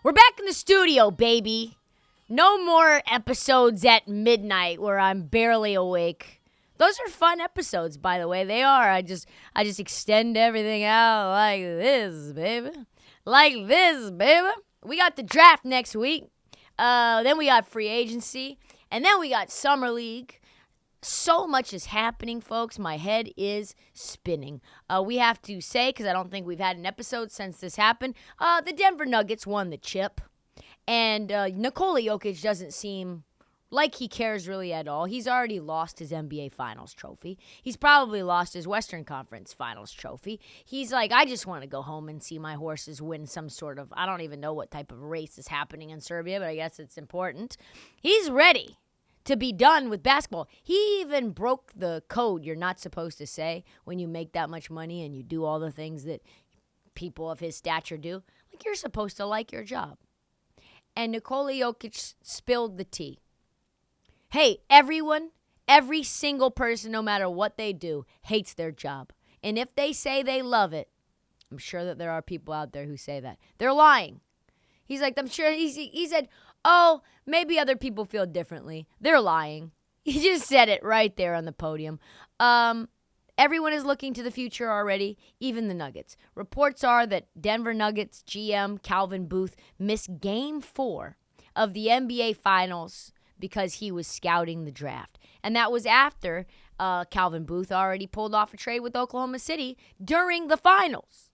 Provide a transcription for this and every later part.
We're back in the studio, baby. No more episodes at midnight where I'm barely awake. Those are fun episodes, by the way. They are. I just extend everything out like this, baby. Like this, baby. We got the draft next week. Then we got free agency. And then we got summer league. So much is happening, folks. My head is spinning. We have to say, because I don't think we've had an episode since this happened, the Denver Nuggets won the chip. And Nikola Jokic doesn't seem like he cares really at all. He's already lost his NBA Finals trophy. He's probably lost his Western Conference Finals trophy. He's like, I just want to go home and see my horses win some sort of, I don't even know what type of race is happening in Serbia, but I guess it's important. He's ready to be done with basketball. He even broke the code you're not supposed to say when you make that much money and you do all the things that people of his stature do. Like, you're supposed to like your job. And Nikola Jokic spilled the tea. Hey, everyone, every single person, no matter what they do, hates their job. And if they say they love it, I'm sure that there are people out there who say that. They're lying. He's like, I'm sure, he said, oh, maybe other people feel differently. They're lying. He just said it right there on the podium. Everyone is looking to the future already, even the Nuggets. Reports are that Denver Nuggets GM Calvin Booth missed Game 4 of the NBA Finals because he was scouting the draft. And that was after Calvin Booth already pulled off a trade with Oklahoma City during the Finals.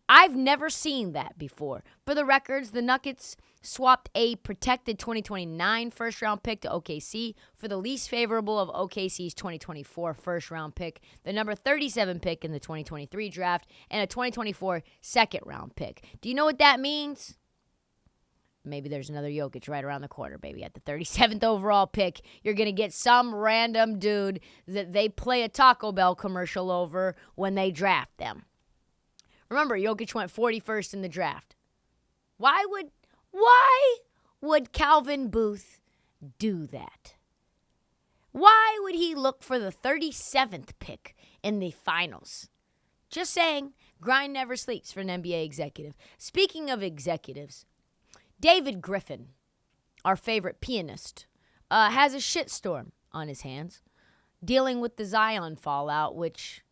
I've never seen that before. For the records, the Nuggets swapped a protected 2029 first-round pick to OKC for the least favorable of OKC's 2024 first-round pick, the number 37 pick in the 2023 draft, and a 2024 second-round pick. Do you know what that means? Maybe there's another Jokic right around the corner, baby. At the 37th overall pick, you're going to get some random dude that they play a Taco Bell commercial over when they draft them. Remember, Jokic went 41st in the draft. Why would Calvin Booth do that? Why would he look for the 37th pick in the finals? Just saying, grind never sleeps for an NBA executive. Speaking of executives, David Griffin, our favorite pianist, has a shitstorm on his hands, dealing with the Zion fallout, which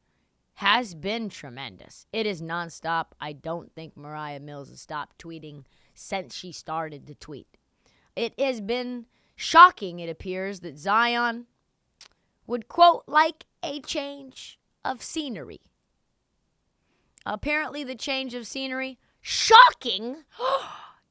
has been tremendous. It is nonstop. I don't think Mariah Mills has stopped tweeting since she started to tweet. It has been shocking, it appears, that Zion would, quote, like a change of scenery. Apparently the change of scenery, shocking,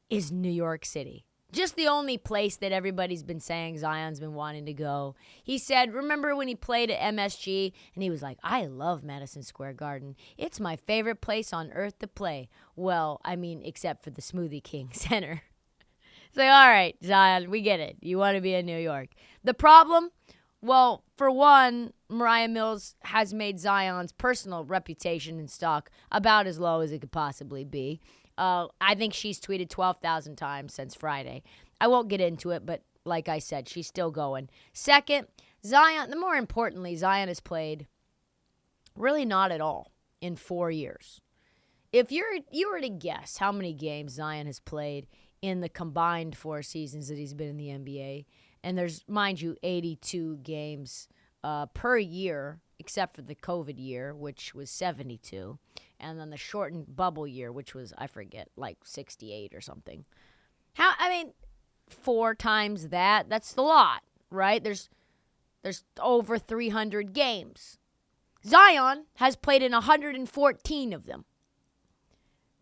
is New York City. Just the only place that everybody's been saying Zion's been wanting to go. He said, remember when he played at MSG? And he was like, I love Madison Square Garden. It's my favorite place on earth to play. Well, I mean, except for the Smoothie King Center. It's like, all right, Zion, we get it. You want to be in New York. The problem? Well, for one, Mariah Mills has made Zion's personal reputation and stock about as low as it could possibly be. I think she's tweeted 12,000 times since Friday. I won't get into it, but like I said, she's still going. Second, Zion, more importantly, Zion has played really not at all in 4 years. If you were to guess how many games Zion has played in the combined 4 seasons that he's been in the NBA, and there's, mind you, 82 games per year, except for the COVID year, which was 72, and then the shortened bubble year, which was, I forget, like 68 or something. 4 times that, that's a lot, right? There's over 300 games. Zion has played in 114 of them.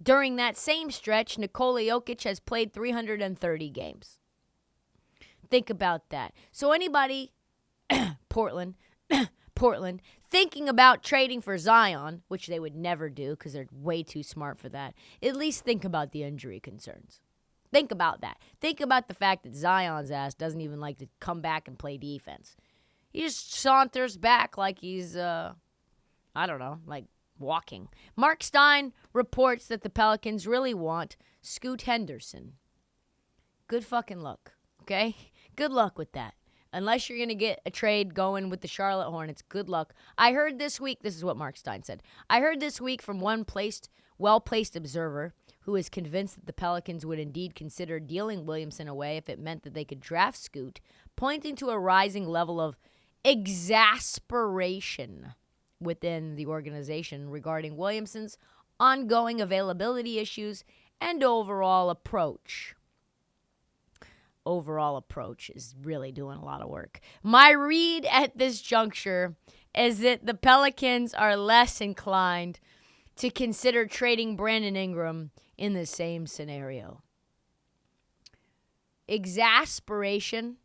During that same stretch, Nikola Jokic has played 330 games. Think about that. So anybody, Portland, thinking about trading for Zion, which they would never do because they're way too smart for that, at least think about the injury concerns. Think about that. Think about the fact that Zion's ass doesn't even like to come back and play defense. He just saunters back like he's, like walking. Mark Stein reports that the Pelicans really want Scoot Henderson. Good fucking luck, okay? Good luck with that. Unless you're going to get a trade going with the Charlotte Hornets, good luck. I heard this week, this is what Mark Stein said. I heard this week from one well-placed observer who is convinced that the Pelicans would indeed consider dealing Williamson away if it meant that they could draft Scoot, pointing to a rising level of exasperation within the organization regarding Williamson's ongoing availability issues and overall approach. Overall approach is really doing a lot of work. My read at this juncture is that the Pelicans are less inclined to consider trading Brandon Ingram in the same scenario. Exasperation,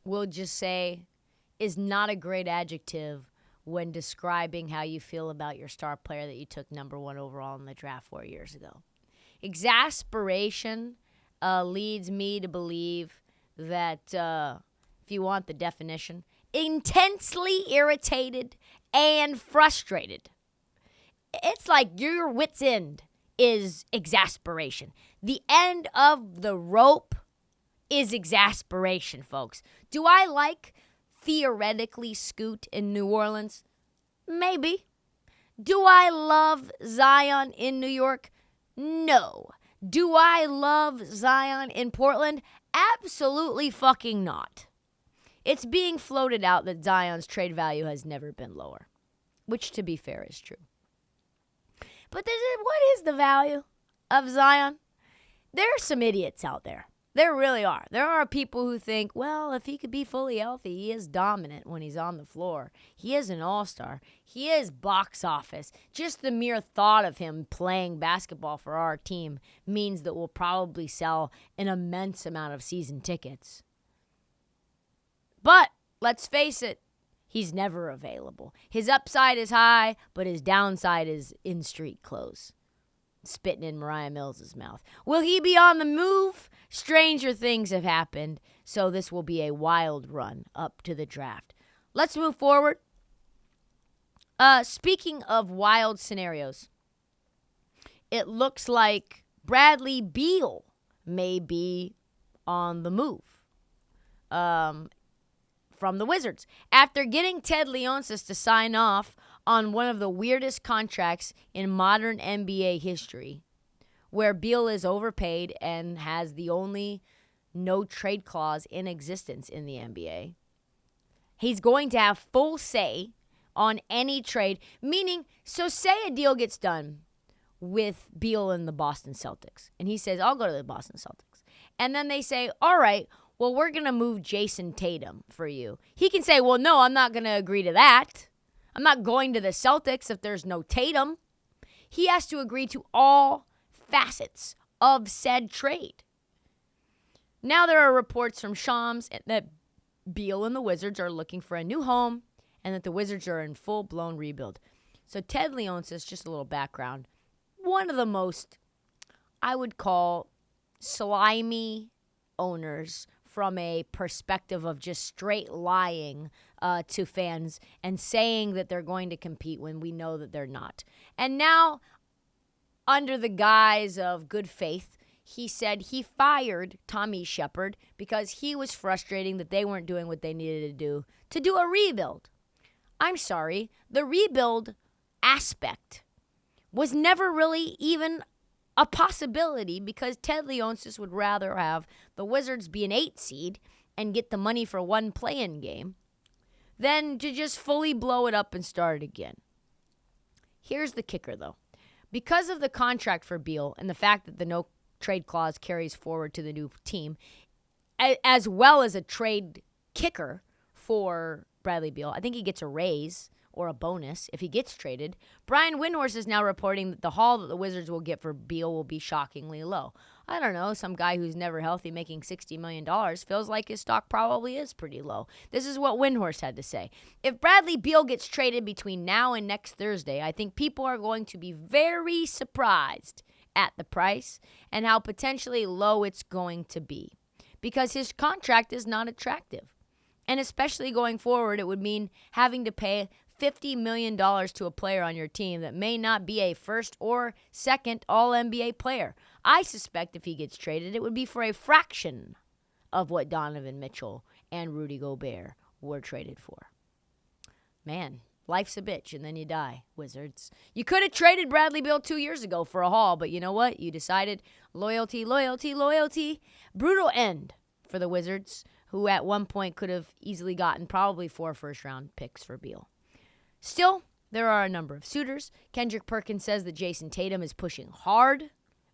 we'll just say, is not a great adjective when describing how you feel about your star player that you took number 1 overall in the draft 4 years ago. Exasperation leads me to believe that, if you want the definition, intensely irritated and frustrated. It's like your wit's end is exasperation. The end of the rope is exasperation, folks. Do I like theoretically Scoot in New Orleans? Maybe. Do I love Zion in New York? No. Do I love Zion in Portland? Absolutely fucking not. It's being floated out that Zion's trade value has never been lower, which, to be fair, is true. But what is the value of Zion? There are some idiots out there. There really are. There are people who think, well, if he could be fully healthy, he is dominant when he's on the floor. He is an all-star. He is box office. Just the mere thought of him playing basketball for our team means that we'll probably sell an immense amount of season tickets. But let's face it, he's never available. His upside is high, but his downside is in street clothes. Spitting in Mariah Mills' mouth. Will he be on the move? Stranger things have happened, so this will be a wild run up to the draft. Let's move forward. Speaking of wild scenarios, it looks like Bradley Beal may be on the move from the Wizards. After getting Ted Leonsis to sign off on one of the weirdest contracts in modern NBA history, where Beal is overpaid and has the only no-trade clause in existence in the NBA. He's going to have full say on any trade, meaning, so say a deal gets done with Beal and the Boston Celtics, and he says, I'll go to the Boston Celtics. And then they say, all right, well, we're going to move Jason Tatum for you. He can say, well, no, I'm not going to agree to that. I'm not going to the Celtics if there's no Tatum. He has to agree to all facets of said trade. Now there are reports from Shams that Beal and the Wizards are looking for a new home and that the Wizards are in full-blown rebuild. So Ted Leonsis, just a little background, one of the most, I would call, slimy owners from a perspective of just straight lying to fans and saying that they're going to compete when we know that they're not. And now, under the guise of good faith, he said he fired Tommy Shepard because he was frustrating that they weren't doing what they needed to do a rebuild. I'm sorry, the rebuild aspect was never really even a possibility because Ted Leonsis would rather have the Wizards be an 8 seed and get the money for one play-in game than to just fully blow it up and start it again. Here's the kicker, though. Because of the contract for Beal and the fact that the no-trade clause carries forward to the new team, as well as a trade kicker for Bradley Beal, I think he gets a raise or a bonus if he gets traded. Brian Windhorst is now reporting that the haul that the Wizards will get for Beal will be shockingly low. I don't know, some guy who's never healthy making $60 million feels like his stock probably is pretty low. This is what Windhorst had to say. If Bradley Beal gets traded between now and next Thursday, I think people are going to be very surprised at the price and how potentially low it's going to be because his contract is not attractive. And especially going forward, it would mean having to pay $50 million to a player on your team that may not be a first or second All-NBA player. I suspect if he gets traded, it would be for a fraction of what Donovan Mitchell and Rudy Gobert were traded for. Man, Life's a bitch, and then you die, Wizards. You could have traded Bradley Beal 2 years ago for a haul, but you know what? You decided loyalty, loyalty, loyalty. Brutal end for the Wizards, who at one point could have easily gotten probably 4 first-round picks for Beal. Still, there are a number of suitors. Kendrick Perkins says that Jason Tatum is pushing hard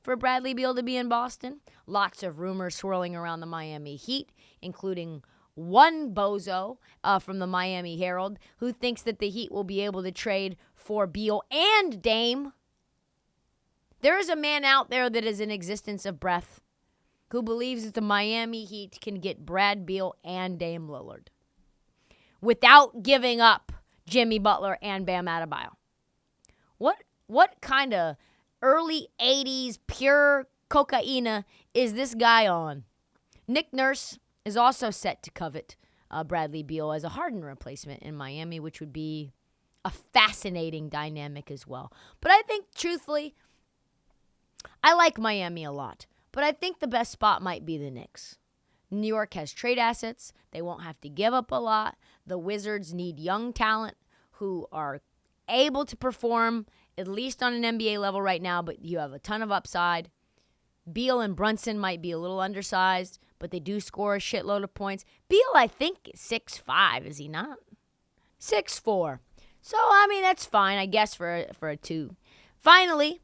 for Bradley Beal to be in Boston. Lots of rumors swirling around the Miami Heat, including one bozo from the Miami Herald who thinks that the Heat will be able to trade for Beal and Dame. There is a man out there that is in existence of breath who believes that the Miami Heat can get Brad Beal and Dame Lillard without giving up Jimmy Butler and Bam Adebayo. What kind of early 80s pure cocaine is this guy on? Nick Nurse is also set to covet Bradley Beal as a Harden replacement in Miami, which would be a fascinating dynamic as well. But I think, truthfully, I like Miami a lot. But I think the best spot might be the Knicks. New York has trade assets. They won't have to give up a lot. The Wizards need young talent who are able to perform at least on an NBA level right now, but you have a ton of upside. Beal and Brunson might be a little undersized, but they do score a shitload of points. Beal, I think, is 6'5", is he not? 6'4". So, I mean, that's fine, I guess, for a 2. Finally,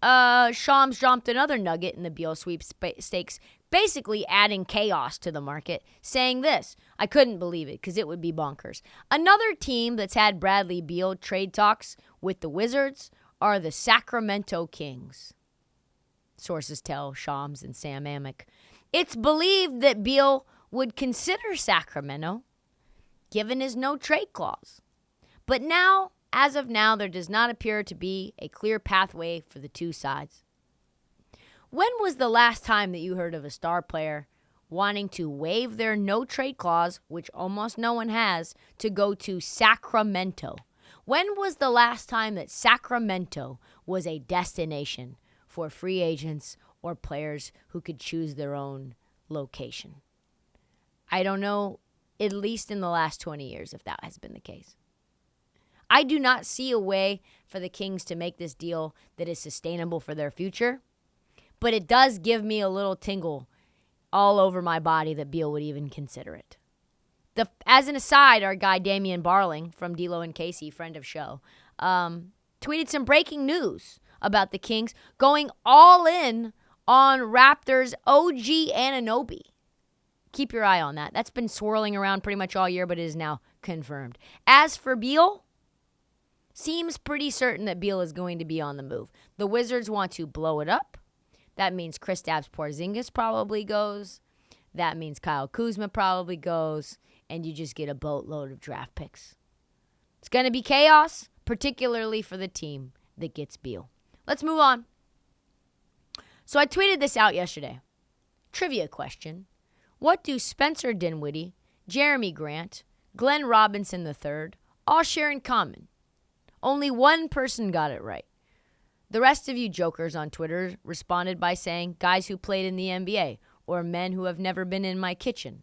Shams dropped another nugget in the Beal sweepstakes, basically adding chaos to the market, saying this. I couldn't believe it because it would be bonkers. Another team that's had Bradley Beal trade talks with the Wizards are the Sacramento Kings. Sources tell Shams and Sam Amick. It's believed that Beal would consider Sacramento, given his no-trade clause. But now, as of now, there does not appear to be a clear pathway for the two sides. When was the last time that you heard of a star player wanting to waive their no-trade clause, which almost no one has, to go to Sacramento? When was the last time that Sacramento was a destination for free agents or players who could choose their own location? I don't know, at least in the last 20 years, if that has been the case. I do not see a way for the Kings to make this deal that is sustainable for their future, but it does give me a little tingle all over my body that Beal would even consider it. As an aside, our guy Damian Barling from D-Lo and Casey, friend of show, tweeted some breaking news about the Kings going all in on Raptors OG Anunoby. Keep your eye on that. That's been swirling around pretty much all year, but it is now confirmed. As for Beal, seems pretty certain that Beal is going to be on the move. The Wizards want to blow it up. That means Kristaps Porzingis probably goes. That means Kyle Kuzma probably goes. And you just get a boatload of draft picks. It's going to be chaos, particularly for the team that gets Beal. Let's move on. So I tweeted this out yesterday. Trivia question. What do Spencer Dinwiddie, Jeremy Grant, Glenn Robinson III all share in common? Only one person got it right. The rest of you jokers on Twitter responded by saying guys who played in the NBA or men who have never been in my kitchen.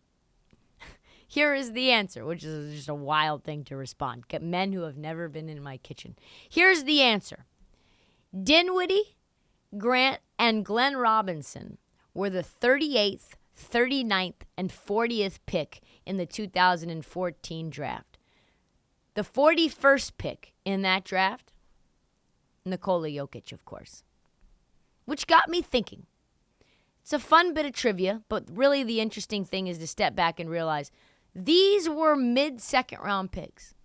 Here is the answer, which is just a wild thing to respond. Men who have never been in my kitchen. Here's the answer. Dinwiddie, Grant, and Glenn Robinson were the 38th, 39th, and 40th pick in the 2014 draft. The 41st pick in that draft, Nikola Jokic, of course. Which got me thinking. It's a fun bit of trivia, but really the interesting thing is to step back and realize these were mid-second round picks.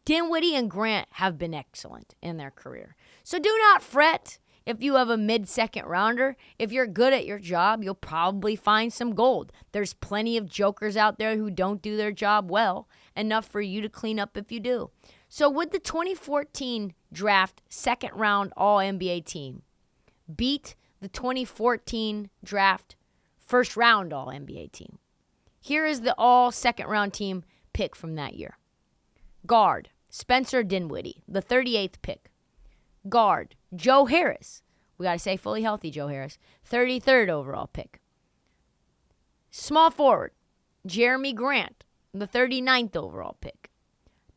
Dinwiddie and Grant have been excellent in their career. So do not fret if you have a mid-second rounder. If you're good at your job, you'll probably find some gold. There's plenty of jokers out there who don't do their job well, enough for you to clean up if you do. So would the 2014 draft second round All-NBA team beat the 2014 draft first round All-NBA team? Here is the all second round team pick from that year. Guard, Spencer Dinwiddie, the 38th pick. Guard, Joe Harris. We got to say fully healthy Joe Harris, 33rd overall pick. Small forward, Jeremy Grant, the 39th overall pick.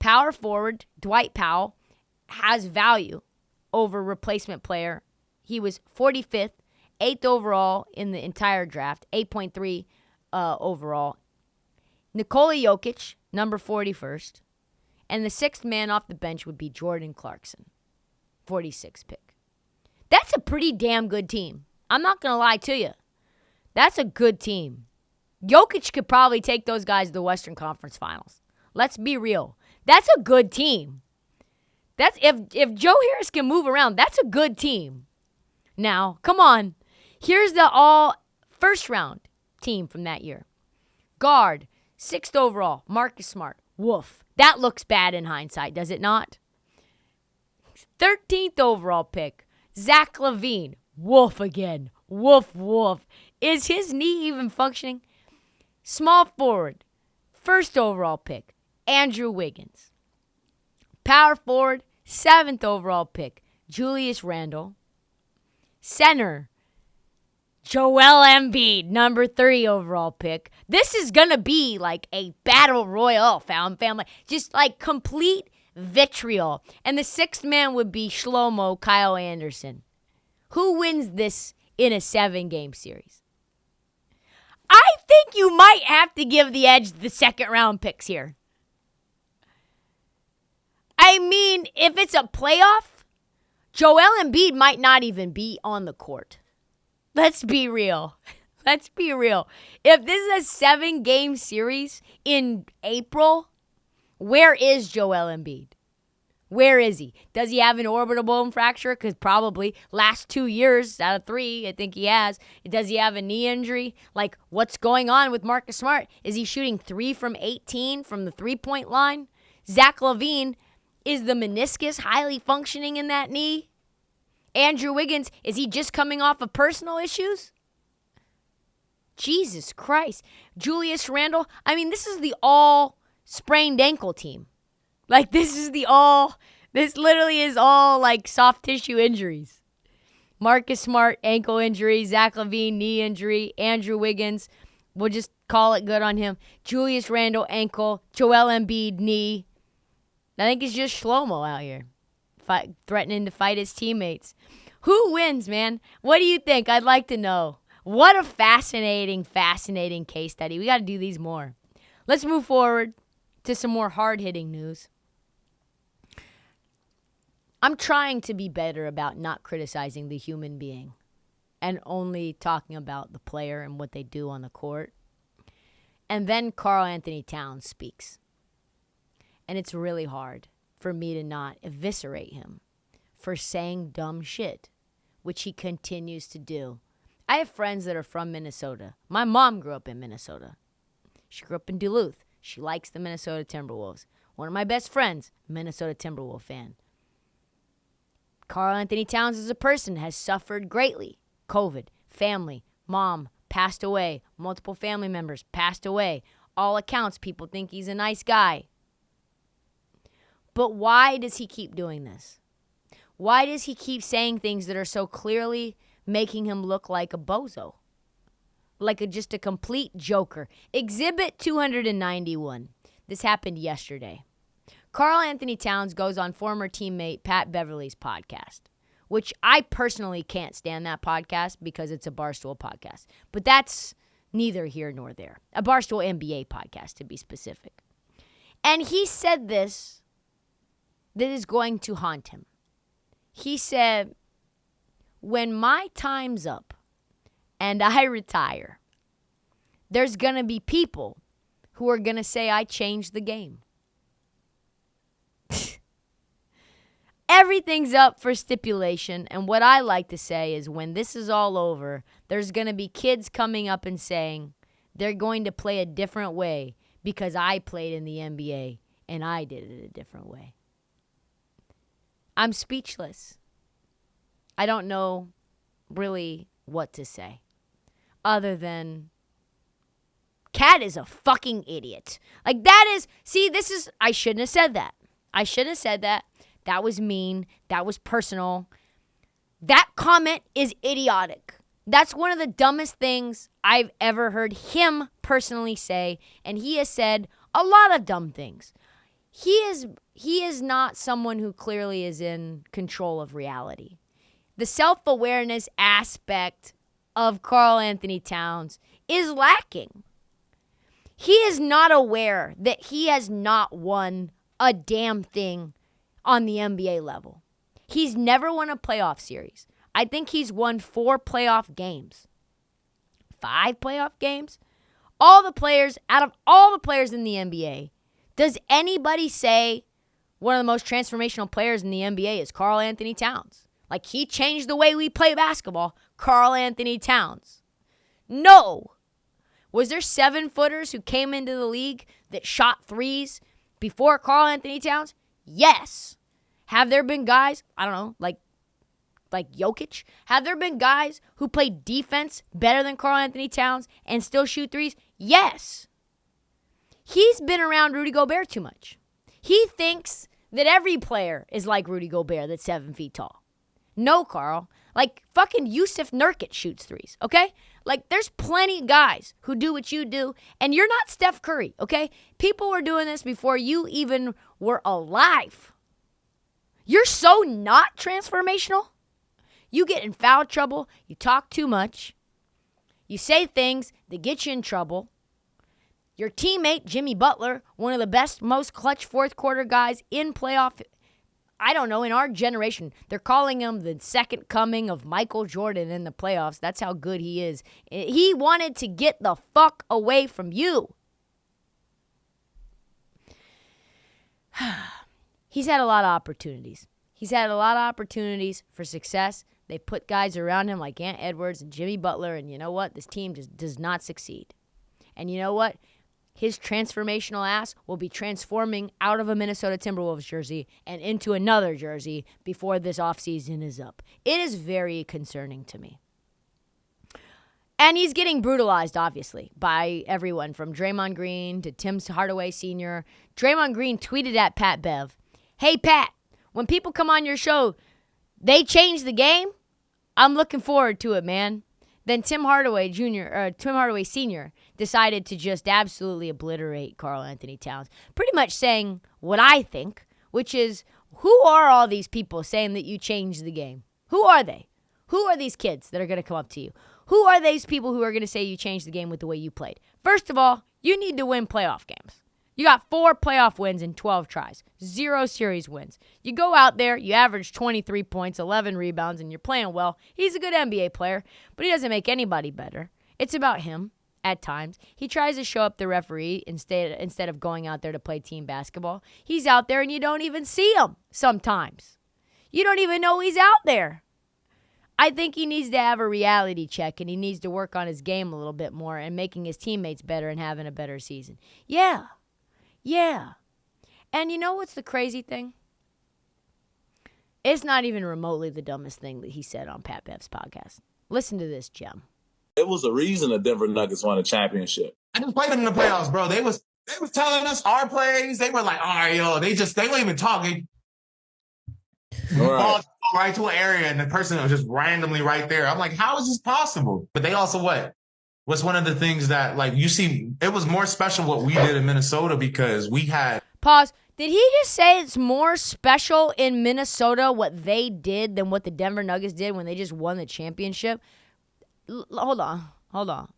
Power forward, Dwight Powell, has value over replacement player. He was 45th, 8th overall in the entire draft, 8.3 overall. Nikola Jokic, number 41st. And the 6th man off the bench would be Jordan Clarkson, 46th pick. That's a pretty damn good team. I'm not going to lie to you. That's a good team. Jokic could probably take those guys to the Western Conference Finals. Let's be real. That's a good team. That's if Joe Harris can move around, that's a good team. Now, come on. Here's the all first round team from that year. Guard, 6th overall, Marcus Smart. Woof. That looks bad in hindsight, does it not? 13th overall pick, Zach LaVine. Woof again. Woof, woof. Is his knee even functioning? Small forward, 1st overall pick, Andrew Wiggins. Power forward, 7th overall pick, Julius Randle. Center, Joel Embiid, number 3 overall pick. This is going to be like a battle royal, family. Just like complete vitriol. And the 6th man would be Shlomo Kyle Anderson. Who wins this in a 7-game series? I think you might have to give the edge to the second-round picks here. I mean, if it's a playoff, Joel Embiid might not even be on the court. Let's be real. Let's be real. If this is a 7-game series in April, where is Joel Embiid? Where is he? Does he have an orbital bone fracture? Because probably last 2 years out of 3, I think he has. Does he have a knee injury? Like, what's going on with Marcus Smart? Is he shooting 3 from 18 from the three-point line? Zach LaVine, is the meniscus highly functioning in that knee? Andrew Wiggins, is he just coming off of personal issues? Jesus Christ. Julius Randle, I mean, this is the all sprained ankle team. Like, this literally is all, like, soft tissue injuries. Marcus Smart, ankle injury. Zach LaVine, knee injury. Andrew Wiggins, we'll just call it good on him. Julius Randle, ankle. Joel Embiid, knee. I think it's just Shlomo out here threatening to fight his teammates. Who wins, man? What do you think? I'd like to know. What a fascinating case study. We got to do these more. Let's move forward to some more hard-hitting news. I'm trying to be better about not criticizing the human being and only talking about the player and what they do on the court. And then Karl-Anthony Towns speaks. And it's really hard for me to not eviscerate him for saying dumb shit, which he continues to do. I have friends that are from Minnesota. My mom grew up in Minnesota. She grew up in Duluth. She likes the Minnesota Timberwolves. One of my best friends, Minnesota Timberwolves fan. Karl-Anthony Towns as a person has suffered greatly. COVID, family, mom passed away. Multiple family members passed away. All accounts, people think he's a nice guy. But why does he keep doing this? Why does he keep saying things that are so clearly making him look like a bozo? Like just a complete joker. Exhibit 291. This happened yesterday. Karl-Anthony Towns goes on former teammate Pat Beverly's podcast, which I personally can't stand that podcast because it's a Barstool podcast. But that's neither here nor there. A Barstool NBA podcast, to be specific. And he said this that is going to haunt him. He said, when my time's up and I retire, there's going to be people who are going to say I changed the game. Everything's up for stipulation, and what I like to say is when this is all over, there's going to be kids coming up and saying they're going to play a different way because I played in the NBA and I did it a different way. I'm speechless. I don't know really what to say other than Cat is a fucking idiot. Like that is, I shouldn't have said that. That was mean. That was personal. That comment is idiotic. That's one of the dumbest things I've ever heard him personally say, and he has said a lot of dumb things. he is not someone who clearly is in control of reality. The self-awareness aspect of Karl-Anthony Towns is lacking. He is not aware that he has not won a damn thing on the NBA level. He's never won a playoff series. I think he's won 4 playoff games. 5 playoff games? Out of all the players in the NBA, does anybody say one of the most transformational players in the NBA is Karl-Anthony Towns? Like, he changed the way we play basketball. Karl-Anthony Towns. No. Was there 7-footers who came into the league that shot threes before Karl-Anthony Towns? Yes. Have there been guys, I don't know, like Jokic? Have there been guys who play defense better than Karl-Anthony Towns and still shoot threes? Yes. He's been around Rudy Gobert too much. He thinks that every player is like Rudy Gobert that's 7 feet tall. No, Carl. Like, fucking Yusuf Nurkic shoots threes, okay? Like, there's plenty of guys who do what you do, and you're not Steph Curry, okay? People were doing this before you even were alive. You're so not transformational. You get in foul trouble. You talk too much. You say things that get you in trouble. Your teammate, Jimmy Butler, one of the best, most clutch fourth quarter guys in playoff, I don't know, in our generation. They're calling him the second coming of Michael Jordan in the playoffs. That's how good he is. He wanted to get the fuck away from you. He's had a lot of opportunities. He's had a lot of opportunities for success. They put guys around him like Ant Edwards and Jimmy Butler, and you know what? This team just does not succeed. And you know what? His transformational ass will be transforming out of a Minnesota Timberwolves jersey and into another jersey before this offseason is up. It is very concerning to me. And he's getting brutalized, obviously, by everyone from Draymond Green to Tim Hardaway Sr. Draymond Green tweeted at Pat Bev, "Hey, Pat, when people come on your show, they change the game? I'm looking forward to it, man." Then Tim Hardaway Sr. decided to just absolutely obliterate Karl-Anthony Towns, pretty much saying what I think, which is, who are all these people saying that you changed the game? Who are they? Who are these kids that are going to come up to you? Who are these people who are going to say you changed the game with the way you played? First of all, you need to win playoff games. You got 4 playoff wins in 12 tries, 0 series wins. You go out there, you average 23 points, 11 rebounds, and you're playing well. He's a good NBA player, but he doesn't make anybody better. It's about him at times. He tries to show up the referee instead of going out there to play team basketball. He's out there and you don't even see him sometimes. You don't even know he's out there. I think he needs to have a reality check, and he needs to work on his game a little bit more and making his teammates better and having a better season. Yeah. And you know what's the crazy thing? It's not even remotely the dumbest thing that he said on Pat Bev's podcast. Listen to this gem. It was a reason the Denver Nuggets won a championship. I just played them in the playoffs, bro. They was telling us our plays. They were like, all right, yo, they weren't even talking. Ball right to an area, and the person was just randomly right there. I'm like, how is this possible? But they also what's one of the things that, like, you see, it was more special what we did in Minnesota because we had. Pause. Did he just say it's more special in Minnesota what they did than what the Denver Nuggets did when they just won the championship? Hold on.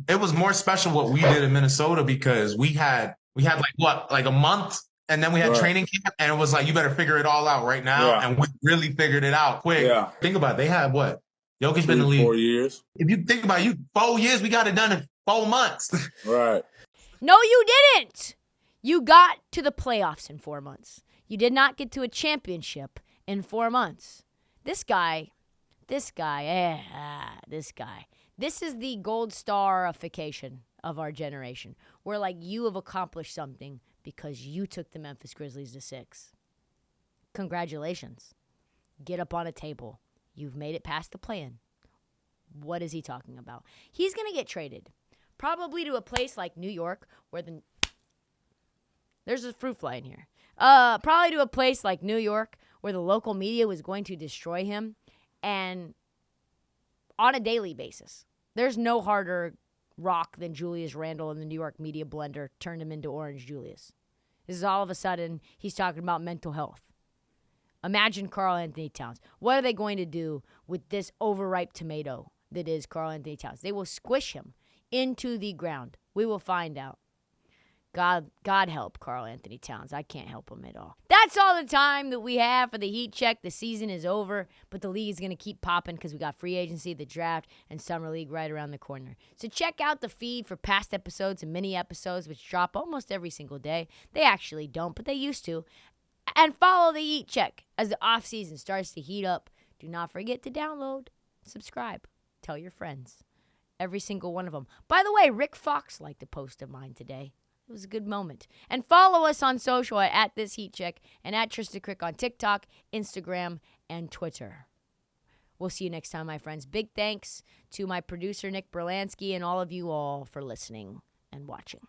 It was more special what we did in Minnesota because we had like a month, and then we had training camp, and it was like, you better figure it all out right now. Yeah. And we really figured it out quick. Yeah. Think about it. They had what? Jokic been in the league 4 years. If you think about it, 4 years, we got it done in 4 months. Right. No, you didn't. You got to the playoffs in 4 months. You did not get to a championship in 4 months. This guy. This is the gold starification of our generation. Where, like, you have accomplished something because you took the Memphis Grizzlies to 6. Congratulations. Get up on a table. You've made it past the play-in. What is he talking about? He's going to get traded. Probably to a place like New York where there's a fruit fly in here. Probably to a place like New York where the local media was going to destroy him. And on a daily basis. There's no harder rock than Julius Randle, and the New York media blender turned him into Orange Julius. This is all of a sudden he's talking about mental health. Imagine Karl-Anthony Towns. What are they going to do with this overripe tomato that is Karl-Anthony Towns? They will squish him into the ground. We will find out. God help Karl-Anthony Towns. I can't help him at all. That's all the time that we have for the Heat Check. The season is over, but the league is going to keep popping because we got free agency, the draft, and summer league right around the corner. So check out the feed for past episodes and mini episodes, which drop almost every single day. They actually don't, but they used to. And follow the Heat Check as the offseason starts to heat up. Do not forget to download, subscribe, tell your friends. Every single one of them. By the way, Rick Fox liked a post of mine today. It was a good moment. And follow us on social at This Heat Check and at Trysta Krick on TikTok, Instagram, and Twitter. We'll see you next time, my friends. Big thanks to my producer, Nick Berlansky, and all of you all for listening and watching.